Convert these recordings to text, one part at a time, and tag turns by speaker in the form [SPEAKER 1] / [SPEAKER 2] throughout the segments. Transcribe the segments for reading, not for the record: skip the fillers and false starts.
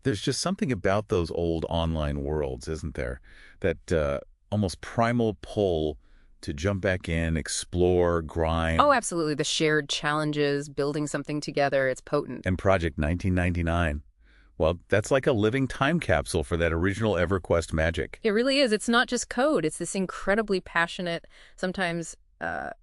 [SPEAKER 1] There's just something about those old online worlds, isn't there? That almost primal pull to jump back in, explore,
[SPEAKER 2] Oh,
[SPEAKER 1] grind.
[SPEAKER 2] absolutely. The shared challenges, building something together, it's potent.
[SPEAKER 1] And Project 1999. Well, that's like a living time capsule for that original EverQuest magic.
[SPEAKER 2] It really is. It's not just code, it's this incredibly passionate, sometimes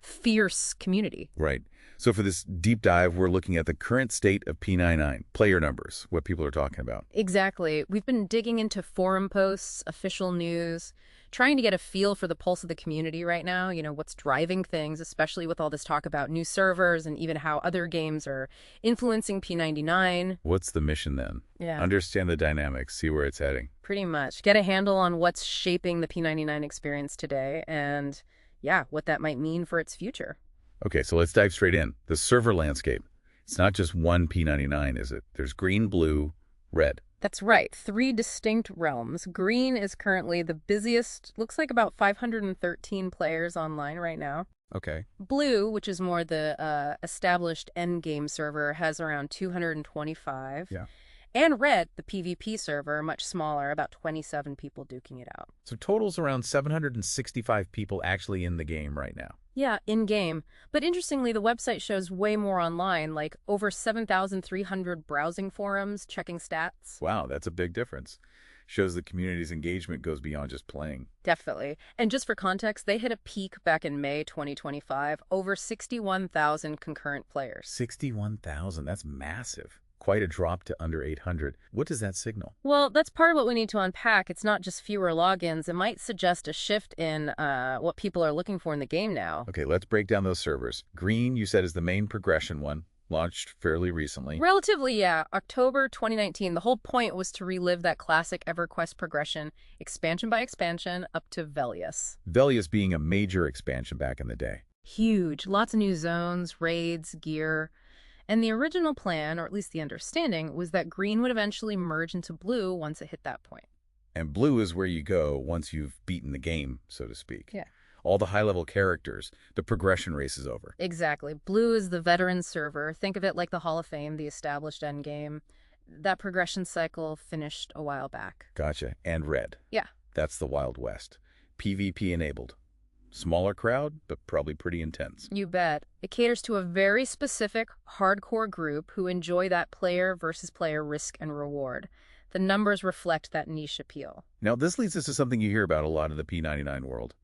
[SPEAKER 2] fierce community.
[SPEAKER 1] Right. So for this deep dive, we're looking at the current state of P99, player numbers, what people are talking about.
[SPEAKER 2] Exactly. We've been digging into forum posts, official news, trying to get a feel for the pulse of the community right now, what's driving things, especially with all this talk about new servers and even how other games are influencing P99.
[SPEAKER 1] What's the mission then?
[SPEAKER 2] Yeah,
[SPEAKER 1] Understand the dynamics, see where it's heading.
[SPEAKER 2] pretty much. Get a handle on what's shaping the P99 experience today and, yeah, what that might mean for its future.
[SPEAKER 1] Okay, so let's dive straight in. The server landscape. It's not just one P99, is it? There's green, blue, red.
[SPEAKER 2] That's right. Three distinct realms. Green is currently the busiest, looks like about 513 players online right now.
[SPEAKER 1] Okay.
[SPEAKER 2] Blue, which is more the established endgame server, has around 225.
[SPEAKER 1] Yeah.
[SPEAKER 2] And red, the PvP server, much smaller, about 27 people duking it out.
[SPEAKER 1] So total's around 765 people actually in the game right now.
[SPEAKER 2] Yeah, in-game. But interestingly, the website shows way more online, like over 7,300 browsing forums, checking stats.
[SPEAKER 1] Wow, that's a big difference. Shows the community's engagement goes beyond just playing.
[SPEAKER 2] Definitely. And just for context, they hit a peak back in May 2025, over 61,000 concurrent players.
[SPEAKER 1] 61,000, that's massive. Quite a drop to under 800. What does that signal?
[SPEAKER 2] Well, that's part of what we need to unpack. It's not just fewer logins. It might suggest a shift in what people are looking for in the game now.
[SPEAKER 1] Okay, let's break down those servers. Green, you said, is the main progression one, launched fairly recently.
[SPEAKER 2] Relatively, yeah. October 2019. The whole point was to relive that classic EverQuest progression, expansion by expansion, up to Velius.
[SPEAKER 1] Velius being a major expansion back in the day.
[SPEAKER 2] Huge. Lots of new zones, raids, gear. And the original plan, or at least the understanding, was that green would eventually merge into blue once it hit that point.
[SPEAKER 1] And blue is where you go once you've beaten the game, so to speak.
[SPEAKER 2] Yeah.
[SPEAKER 1] All the high-level characters, the progression race is over.
[SPEAKER 2] Exactly. Blue is the veteran server. Think of it like the Hall of Fame, the established endgame. That progression cycle finished a while back.
[SPEAKER 1] Gotcha. And red.
[SPEAKER 2] Yeah.
[SPEAKER 1] That's the Wild West. PvP enabled. Smaller crowd, but probably pretty intense.
[SPEAKER 2] You bet. It caters to a very specific, hardcore group who enjoy that player versus player risk and reward. The numbers reflect that niche appeal.
[SPEAKER 1] Now, this leads us to something you hear about a lot in the P99 world.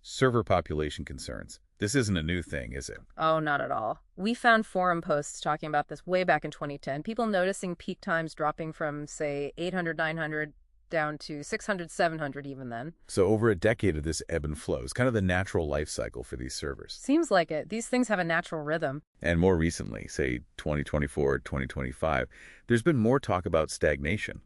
[SPEAKER 1] Server population concerns. This isn't a new thing, is it?
[SPEAKER 2] Oh, not at all. We found forum posts talking about this way back in 2010. People noticing peak times dropping from, say, 800, 900 down to 600, 700 even then.
[SPEAKER 1] So over a decade of this ebb and flow is kind of the natural life cycle for these servers.
[SPEAKER 2] Seems like it. These things have a natural rhythm.
[SPEAKER 1] And more recently, say 2024, 2025, there's been more talk about stagnation,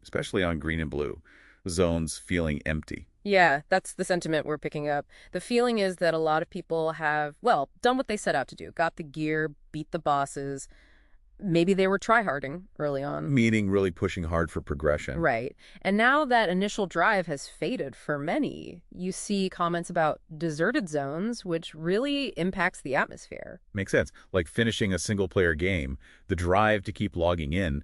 [SPEAKER 1] especially on green and blue, zones feeling empty.
[SPEAKER 2] Yeah, that's the sentiment we're picking up. The feeling is that a lot of people have, well, done what they set out to do. Got the gear, beat the bosses. Maybe they were tryharding early on.
[SPEAKER 1] Meaning really pushing hard for progression.
[SPEAKER 2] Right. And now that initial drive has faded for many, you see comments about deserted zones, which really impacts the atmosphere.
[SPEAKER 1] Makes sense. Like finishing a single-player game, the drive to keep logging in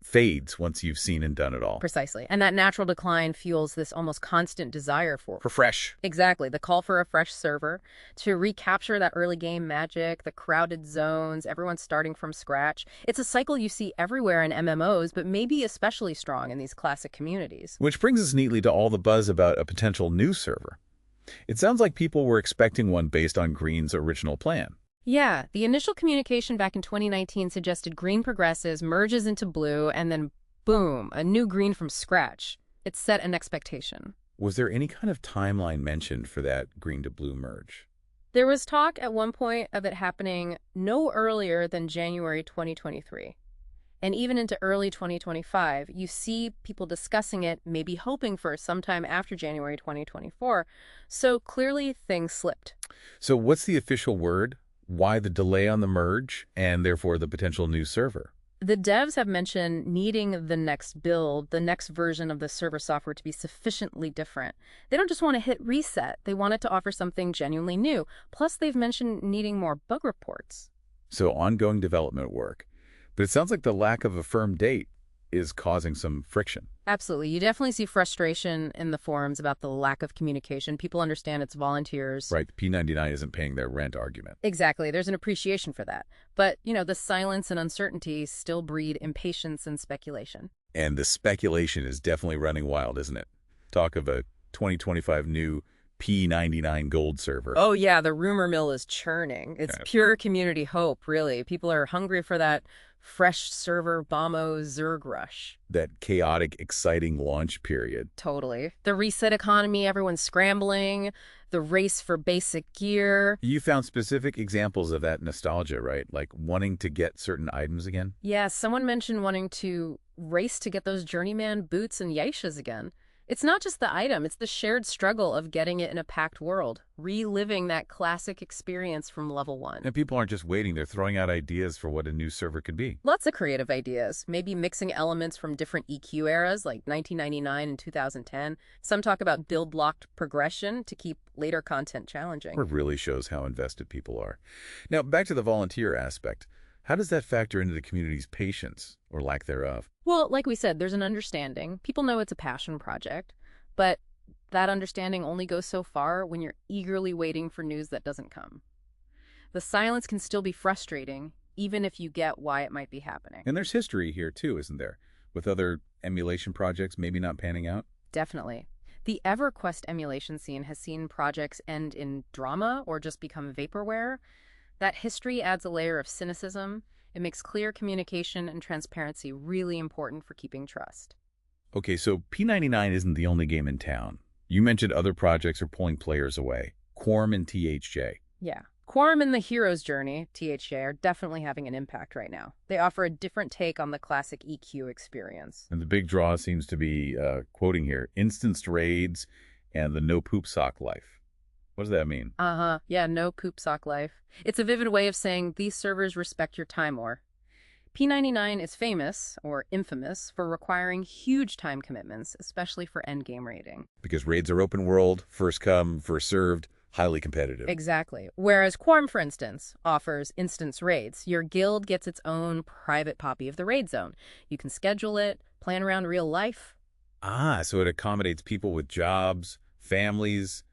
[SPEAKER 1] fades once you've seen and done it all.
[SPEAKER 2] Precisely. And that natural decline fuels this almost constant desire for
[SPEAKER 1] fresh.
[SPEAKER 2] Exactly. The call for a fresh server to recapture that early game magic, the crowded zones, everyone starting from scratch. It's a cycle you see everywhere in MMOs, but maybe especially strong in these classic communities.
[SPEAKER 1] Which brings us neatly to all the buzz about a potential new server. It sounds like people were expecting one based on Green's original plan.
[SPEAKER 2] Yeah, the initial communication back in 2019 suggested green progresses, merges into blue, and then boom, a new green from scratch. It set an expectation.
[SPEAKER 1] Was there any kind of timeline mentioned for that green to blue merge?
[SPEAKER 2] There was talk at one point of it happening no earlier than January 2023. And even into early 2025, you see people discussing it, maybe hoping for sometime after January 2024. So clearly things slipped.
[SPEAKER 1] So what's the official word? Why the delay on the merge and therefore the potential new server?
[SPEAKER 2] The devs have mentioned needing the next build, the next version of the server software to be sufficiently different. They don't just want to hit reset. They want it to offer something genuinely new. Plus, they've mentioned needing more bug reports.
[SPEAKER 1] So ongoing development work. But it sounds like the lack of a firm date is causing some friction.
[SPEAKER 2] Absolutely. You definitely see frustration in the forums about the lack of communication. People understand it's volunteers.
[SPEAKER 1] Right, the P99 isn't paying their rent argument.
[SPEAKER 2] Exactly. There's an appreciation for that. But, the silence and uncertainty still breed impatience and speculation.
[SPEAKER 1] And the speculation is definitely running wild, isn't it? Talk of a 2025 new P99 gold server.
[SPEAKER 2] Oh, yeah, the rumor mill is churning. It's
[SPEAKER 1] Yeah.
[SPEAKER 2] pure community hope, really. People are hungry for that fresh server Bomo Zerg rush.
[SPEAKER 1] That chaotic, exciting launch period.
[SPEAKER 2] Totally. The reset economy, everyone's scrambling, the race for basic gear.
[SPEAKER 1] You found specific examples of that nostalgia, right? Like wanting to get certain items again?
[SPEAKER 2] Yeah, someone mentioned wanting to race to get those journeyman boots and geishas again. It's not just the item, it's the shared struggle of getting it in a packed world, reliving that classic experience from level 1.
[SPEAKER 1] And people aren't just waiting, they're throwing out ideas for what a new server could be.
[SPEAKER 2] Lots of creative ideas, maybe mixing elements from different EQ eras like 1999 and 2010. Some talk about build-locked progression to keep later content challenging.
[SPEAKER 1] It really shows how invested people are. Now, back to the volunteer aspect. How does that factor into the community's patience, or lack thereof?
[SPEAKER 2] Well, like we said, there's an understanding. People know it's a passion project, but that understanding only goes so far when you're eagerly waiting for news that doesn't come. The silence can still be frustrating, even if you get why it might be happening.
[SPEAKER 1] And there's history here, too, isn't there? With other emulation projects maybe not panning out?
[SPEAKER 2] Definitely. The EverQuest emulation scene has seen projects end in drama or just become vaporware. That history adds a layer of cynicism. It makes clear communication and transparency really important for keeping trust.
[SPEAKER 1] Okay, so P99 isn't the only game in town. You mentioned other projects are pulling players away. Quorum and THJ.
[SPEAKER 2] Yeah. Quorum and the Hero's Journey, THJ, are definitely having an impact right now. They offer a different take on the classic EQ experience.
[SPEAKER 1] And the big draw seems to be, quoting here, instanced raids and the no poop sock life. What does that mean?
[SPEAKER 2] Uh-huh. Yeah, no poop sock life. It's a vivid way of saying these servers respect your time more. P99 is famous, or infamous, for requiring huge time commitments, especially for endgame raiding.
[SPEAKER 1] Because raids are open world, first come, first served, highly competitive.
[SPEAKER 2] Exactly. Whereas Quorum, for instance, offers instance raids. Your guild gets its own private copy of the raid zone. You can schedule it, plan around real life.
[SPEAKER 1] Ah, so it accommodates people with jobs, families,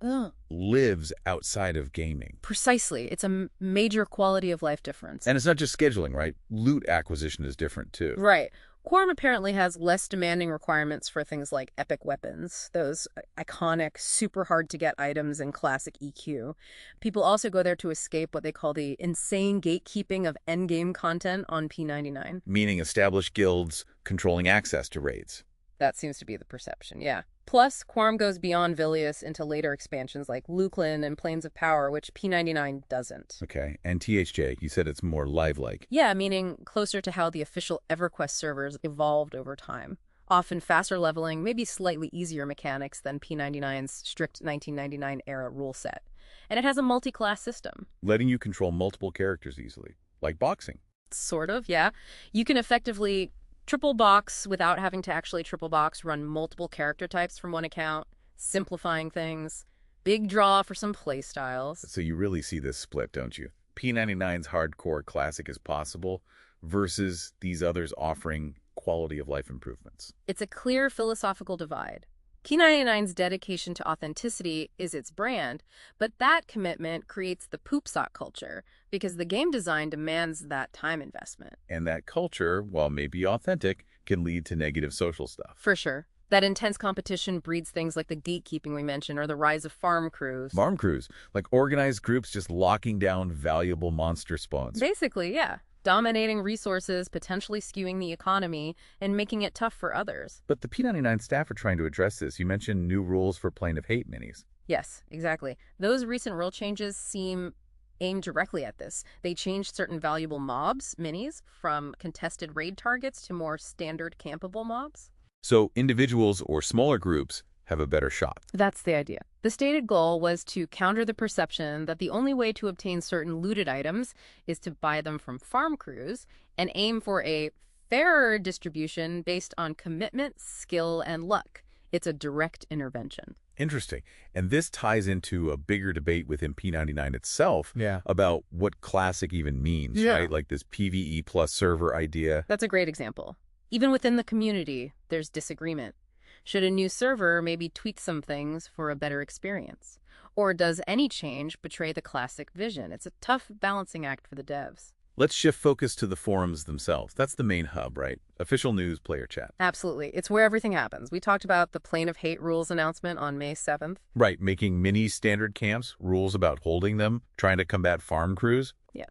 [SPEAKER 2] Ugh.
[SPEAKER 1] lives outside of gaming.
[SPEAKER 2] Precisely. It's a major quality of life difference.
[SPEAKER 1] And it's not just scheduling, right? Loot acquisition is different, too.
[SPEAKER 2] Right. Quorum apparently has less demanding requirements for things like epic weapons, those iconic, super hard-to-get items in classic EQ. People also go there to escape what they call the insane gatekeeping of endgame content on P99.
[SPEAKER 1] Meaning established guilds controlling access to raids.
[SPEAKER 2] That seems to be the perception, yeah. Plus, Quorum goes beyond Vilius into later expansions like Luklin and Plains of Power, which P99 doesn't.
[SPEAKER 1] Okay, and THJ, you said it's more live-like.
[SPEAKER 2] Yeah, meaning closer to how the official EverQuest servers evolved over time. Often faster leveling, maybe slightly easier mechanics than P99's strict 1999-era rule set. And it has a multi-class system.
[SPEAKER 1] Letting you control multiple characters easily, like boxing.
[SPEAKER 2] Sort of, yeah. You can effectively triple box without having to actually triple box, run multiple character types from one account, simplifying things. Big draw for some playstyles.
[SPEAKER 1] So you really see this split, don't you? P99's hardcore classic is possible versus these others offering quality of life improvements.
[SPEAKER 2] It's a clear philosophical divide. P99's dedication to authenticity is its brand, but that commitment creates the poop sock culture because the game design demands that time investment.
[SPEAKER 1] And that culture, while maybe authentic, can lead to negative social stuff.
[SPEAKER 2] For sure. That intense competition breeds things like the gatekeeping we mentioned or the rise of farm crews.
[SPEAKER 1] Farm crews, like organized groups just locking down valuable monster spawns.
[SPEAKER 2] Basically, yeah. Dominating resources, potentially skewing the economy, and making it tough for others.
[SPEAKER 1] But the P99 staff are trying to address this. You mentioned new rules for Plane of Hate minis.
[SPEAKER 2] Yes, exactly. Those recent rule changes seem aimed directly at this. They changed certain valuable mobs, minis, from contested raid targets to more standard campable mobs.
[SPEAKER 1] So individuals or smaller groups have a better shot.
[SPEAKER 2] That's the idea. The stated goal was to counter the perception that the only way to obtain certain looted items is to buy them from farm crews and aim for a fairer distribution based on commitment, skill, and luck. It's a direct intervention.
[SPEAKER 1] Interesting. And this ties into a bigger debate within P99 itself about what classic even means, right? Like this PvE plus server idea.
[SPEAKER 2] That's a great example. Even within the community, there's disagreement. Should a new server maybe tweak some things for a better experience? Or does any change betray the classic vision? It's a tough balancing act for the devs.
[SPEAKER 1] Let's shift focus to the forums themselves. That's the main hub, right? Official news, player chat.
[SPEAKER 2] Absolutely. It's where everything happens. We talked about the Plane of Hate rules announcement on May 7th.
[SPEAKER 1] Right, making mini standard camps, rules about holding them, trying to combat farm crews.
[SPEAKER 2] Yeah.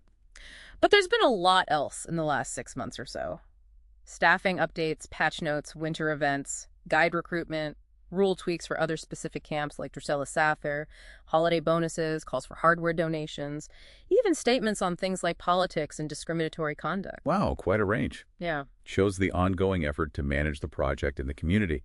[SPEAKER 2] But there's been a lot else in the last 6 months or so. Staffing updates, patch notes, winter events, guide recruitment, rule tweaks for other specific camps like Drusilla Sapphire, holiday bonuses, calls for hardware donations, even statements on things like politics and discriminatory conduct.
[SPEAKER 1] Wow, quite a range.
[SPEAKER 2] Yeah.
[SPEAKER 1] Shows the ongoing effort to manage the project and the community.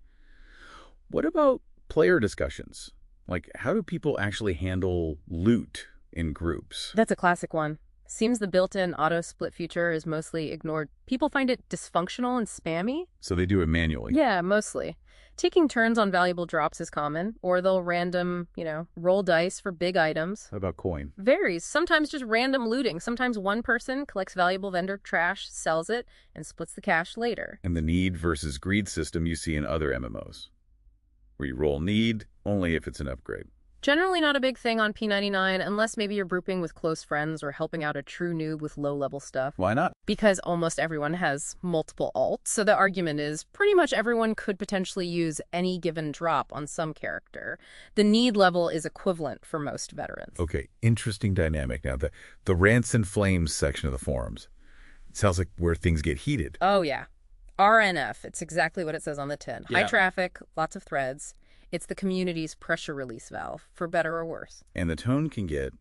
[SPEAKER 1] What about player discussions? Like, how do people actually handle loot in groups?
[SPEAKER 2] That's a classic one. Seems the built-in auto-split feature is mostly ignored. People find it dysfunctional and spammy.
[SPEAKER 1] So they do it manually.
[SPEAKER 2] Yeah, mostly. Taking turns on valuable drops is common, or they'll random, roll dice for big items.
[SPEAKER 1] How about coin?
[SPEAKER 2] Varies. Sometimes just random looting. Sometimes one person collects valuable vendor trash, sells it, and splits the cash later.
[SPEAKER 1] And the need versus greed system you see in other MMOs, where you roll need only if it's an upgrade.
[SPEAKER 2] Generally not a big thing on P99 unless maybe you're grouping with close friends or helping out a true noob with low-level stuff.
[SPEAKER 1] Why not?
[SPEAKER 2] Because almost everyone has multiple alts, so the argument is pretty much everyone could potentially use any given drop on some character. The need level is equivalent for most veterans.
[SPEAKER 1] Okay, interesting dynamic. Now, the rants and flames section of the forums. It sounds like where things get heated.
[SPEAKER 2] Oh, yeah. RNF, it's exactly what it says on the tin.
[SPEAKER 1] Yeah.
[SPEAKER 2] High traffic, lots of threads. It's the community's pressure release valve, for better or worse.
[SPEAKER 1] And the tone can get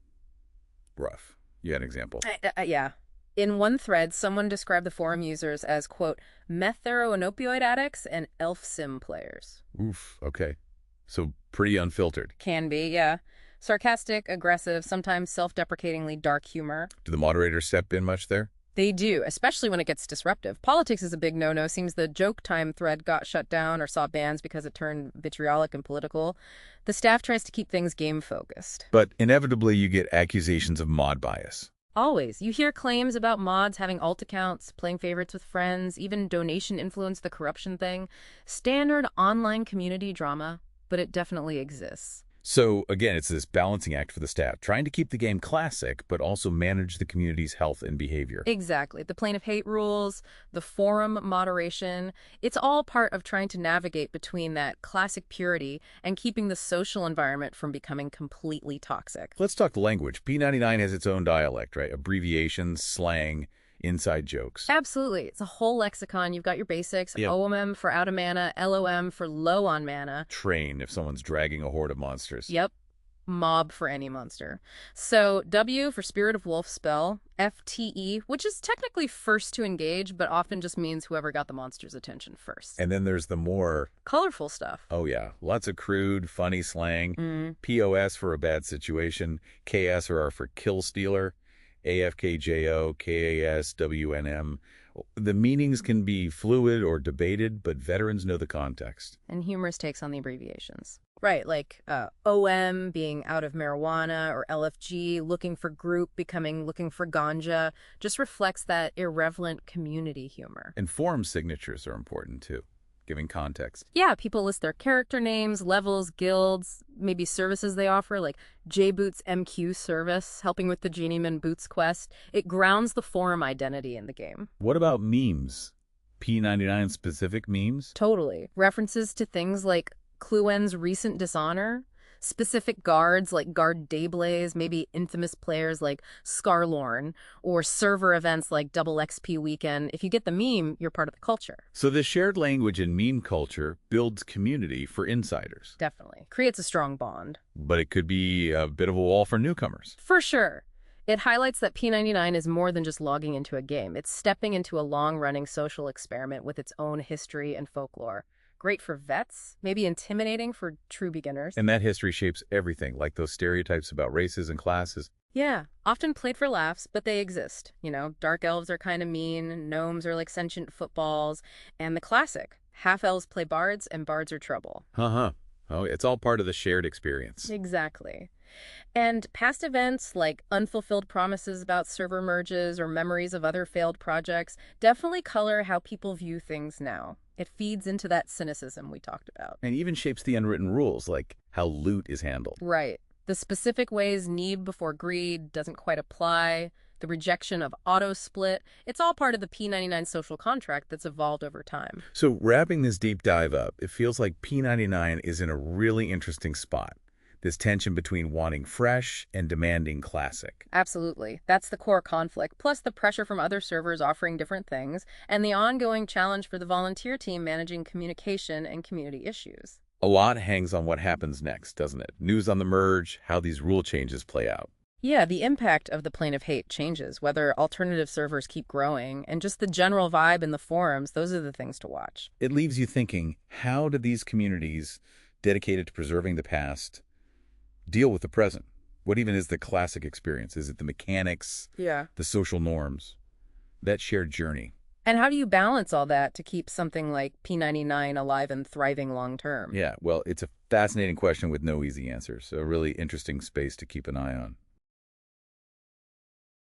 [SPEAKER 1] rough. You had an example.
[SPEAKER 2] Yeah. In one thread, someone described the forum users as, quote, meth, thero, and opioid addicts and elf sim players.
[SPEAKER 1] Oof, okay. So pretty unfiltered.
[SPEAKER 2] Can be, yeah. Sarcastic, aggressive, sometimes self-deprecatingly dark humor.
[SPEAKER 1] Do the moderators step in much there?
[SPEAKER 2] They do, especially when it gets disruptive. Politics is a big no-no. Seems the joke time thread got shut down or saw bans because it turned vitriolic and political. The staff tries to keep things game-focused.
[SPEAKER 1] But inevitably you get accusations of mod bias.
[SPEAKER 2] Always. You hear claims about mods having alt accounts, playing favorites with friends, even donation influence the corruption thing. Standard online community drama, but it definitely exists.
[SPEAKER 1] So, again, it's this balancing act for the staff, trying to keep the game classic, but also manage the community's health and behavior.
[SPEAKER 2] Exactly. The Plane of Hate rules, the forum moderation, it's all part of trying to navigate between that classic purity and keeping the social environment from becoming completely toxic.
[SPEAKER 1] Let's talk language. P99 has its own dialect, right? Abbreviations, slang, inside jokes.
[SPEAKER 2] Absolutely. It's a whole lexicon. You've got your basics,
[SPEAKER 1] Yep.
[SPEAKER 2] OMM for out of mana, LOM for low on mana.
[SPEAKER 1] Train if someone's dragging a horde of monsters.
[SPEAKER 2] Yep. Mob for any monster. So W for Spirit of Wolf spell, FTE, which is technically first to engage, but often just means whoever got the monster's attention first.
[SPEAKER 1] And then there's the more,
[SPEAKER 2] Colorful stuff.
[SPEAKER 1] oh yeah, lots of crude, funny slang. POS for a bad situation. KSR for kill stealer. AFKJO, KASWNM. The meanings can be fluid or debated, but veterans know the context.
[SPEAKER 2] And humorous takes on the abbreviations. Right, like OM being out of marijuana, or LFG looking for group becoming looking for ganja, just reflects that irreverent community humor.
[SPEAKER 1] And forum signatures are important too, giving context.
[SPEAKER 2] Yeah, people list their character names, levels, guilds, maybe services they offer, like J-Boots MQ service, helping with the Journeyman Boots quest. It grounds the forum identity in the game.
[SPEAKER 1] What about memes? P99 specific memes?
[SPEAKER 2] Totally. References to things like Cluen's recent dishonor, specific guards like Guard Dayblaze, maybe infamous players like Scarlorn, or server events like Double XP Weekend. If you get the meme, you're part of the culture.
[SPEAKER 1] So the shared language and meme culture builds community for insiders.
[SPEAKER 2] Definitely. Creates a strong bond.
[SPEAKER 1] But it could be a bit of a wall for newcomers.
[SPEAKER 2] For sure. It highlights that P99 is more than just logging into a game. It's stepping into a long-running social experiment with its own history and folklore. Great for vets, maybe intimidating for true beginners.
[SPEAKER 1] And that history shapes everything, like those stereotypes about races and classes.
[SPEAKER 2] Yeah, often played for laughs, but they exist. Dark elves are kind of mean, gnomes are like sentient footballs, and the classic, half-elves play bards and bards are trouble.
[SPEAKER 1] Uh-huh. Oh, it's all part of the shared experience.
[SPEAKER 2] Exactly. And past events like unfulfilled promises about server merges or memories of other failed projects definitely color how people view things now. It feeds into that cynicism we talked about.
[SPEAKER 1] And even shapes the unwritten rules, like how loot is handled.
[SPEAKER 2] Right. The specific ways need before greed doesn't quite apply, the rejection of auto split, it's all part of the P99 social contract that's evolved over time.
[SPEAKER 1] So wrapping this deep dive up, it feels like P99 is in a really interesting spot. This tension between wanting fresh and demanding classic.
[SPEAKER 2] Absolutely. That's the core conflict, plus the pressure from other servers offering different things, and the ongoing challenge for the volunteer team managing communication and community issues.
[SPEAKER 1] A lot hangs on what happens next, doesn't it? News on the merge, how these rule changes play out.
[SPEAKER 2] Yeah, the impact of the plane of hate changes, whether alternative servers keep growing, and just the general vibe in the forums, those are the things to watch.
[SPEAKER 1] It leaves you thinking, how do these communities dedicated to preserving the past deal with the present? What even is the classic experience? Is it the mechanics,
[SPEAKER 2] Yeah.
[SPEAKER 1] the social norms, that shared journey?
[SPEAKER 2] And how do you balance all that to keep something like P99 alive and thriving long term?
[SPEAKER 1] Yeah, well, it's a fascinating question with no easy answers, so a really interesting space to keep an eye on.